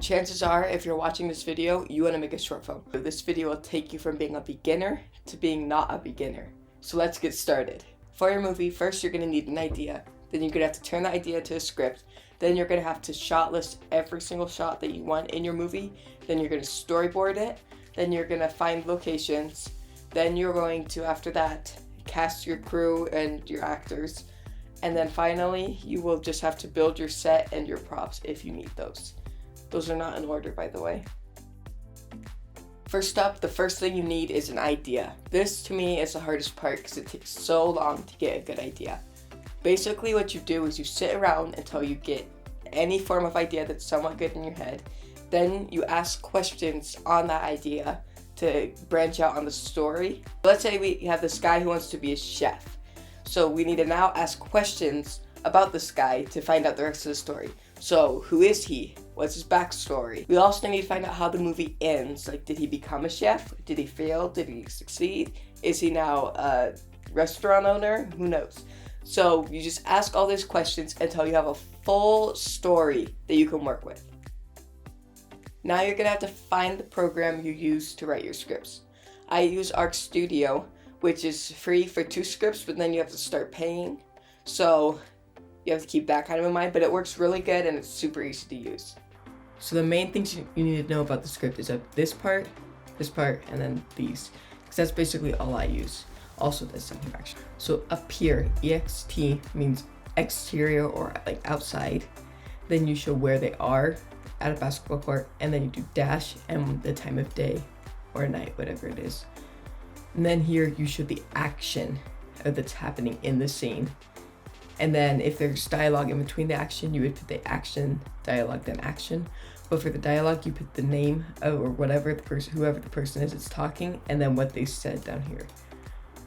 Chances are, if you're watching this video, you want to make a short film. This video will take you from being a beginner to being not a beginner. So let's get started. For your movie, first you're going to need an idea. Then you're going to have to turn the idea to a script. Then you're going to have to shot list every single shot that you want in your movie. Then you're going to storyboard it. Then you're going to find locations. Then you're going to, after that, cast your crew and your actors. And then finally, you will just have to build your set and your props if you need those. Those are not in order, by the way. First up, the first thing you need is an idea. This, to me, is the hardest part because it takes so long to get a good idea. Basically, what you do is you sit around until you get any form of idea that's somewhat good in your head. Then you ask questions on that idea to branch out on the story. Let's say we have this guy who wants to be a chef. So we need to now ask questions about this guy to find out the rest of the story. So who is he? What's his backstory? We also need to find out how the movie ends. Like, did he become a chef? Did he fail? Did he succeed? Is he now a restaurant owner? Who knows? So you just ask all these questions until you have a full story that you can work with. Now you're gonna have to find the program you use to write your scripts. I use Arc Studio, which is free for 2 scripts, but then you have to start paying. So you have to keep that kind of in mind, but it works really good and it's super easy to use. So the main things you need to know about the script is that this part, and then these. Because that's basically all I use. Also this something actually. So up here, EXT means exterior or like outside. Then you show where they are at a basketball court, and then you do dash and the time of day or night, whatever it is. And then here you show the action that's happening in the scene. And then if there's dialogue in between the action, you would put the action, dialogue, then action. But for the dialogue, you put the name of, or whatever the person, whoever the person is that's talking, and then what they said down here.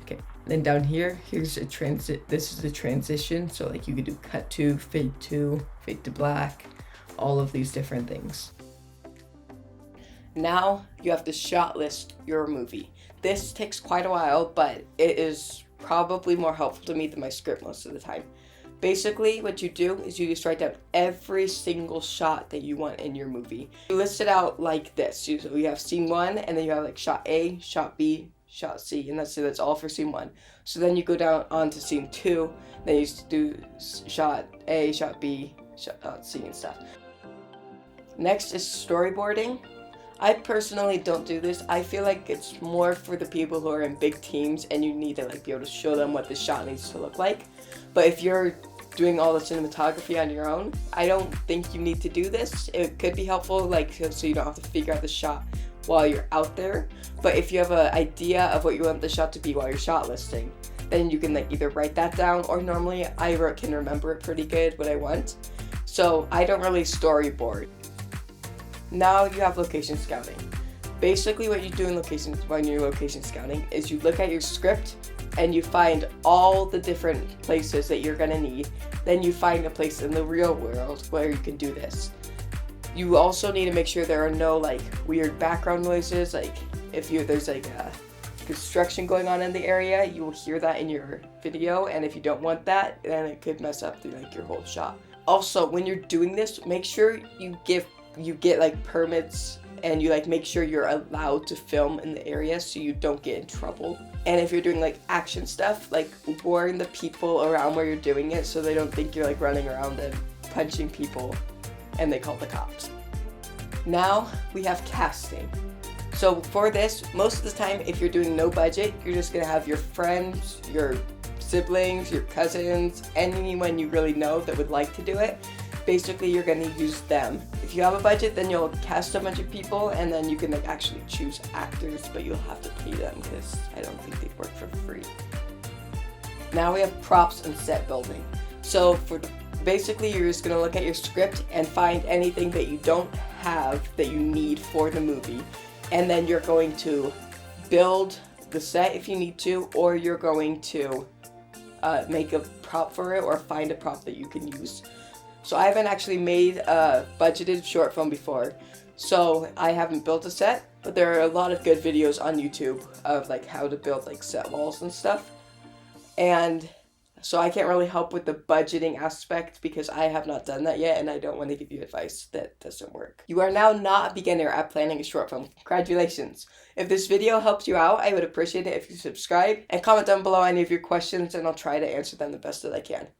Okay, then down here, here's a this is the transition. So like you could do cut to, fade to black, all of these different things. Now you have to shot list your movie. This takes quite a while, but it is probably more helpful to me than my script most of the time. Basically, what you do is you just write down every single shot that you want in your movie. You list it out like this. So you have scene 1, and then you have like shot A, shot B, shot C, and that's all for scene 1. So then you go down on to scene 2, then you do shot A, shot B, shot C and stuff. Next is storyboarding. I personally don't do this. I feel like it's more for the people who are in big teams and you need to like be able to show them what the shot needs to look like. But if you're doing all the cinematography on your own, I don't think you need to do this. It could be helpful, like so you don't have to figure out the shot while you're out there. But if you have an idea of what you want the shot to be while you're shot listing, then you can like either write that down, or normally I can remember it pretty good what I want. So I don't really storyboard. Now you have location scouting. Basically what you do when you're location scouting is you look at your script and you find all the different places that you're gonna need. Then you find a place in the real world where you can do this. You also need to make sure there are no like weird background noises. Like if there's like a construction going on in the area, you will hear that in your video, and if you don't want that, then it could mess up like your whole shot. Also, when you're doing this, make sure you get like permits, and you like make sure you're allowed to film in the area so you don't get in trouble. And if you're doing like action stuff, like warn the people around where you're doing it so they don't think you're like running around and punching people and they call the cops. Now we have casting. So for this, most of the time if you're doing no budget, you're just gonna have your friends, your siblings, your cousins, anyone you really know that would like to do it. Basically you're gonna use them. If you have a budget, then you'll cast a bunch of people, and then you can like actually choose actors, but you'll have to pay them because I don't think they'd work for free. Now we have props and set building. So basically you're just gonna look at your script and find anything that you don't have that you need for the movie, and then you're going to build the set if you need to, or you're going to make a prop for it or find a prop that you can use. So I haven't actually made a budgeted short film before, so I haven't built a set, but there are a lot of good videos on YouTube of like how to build like set walls and stuff. And So I can't really help with the budgeting aspect because I have not done that yet and I don't want to give you advice that doesn't work. You are now not a beginner at planning a short film. Congratulations. If this video helped you out, I would appreciate it if you subscribe and comment down below any of your questions and I'll try to answer them the best that I can.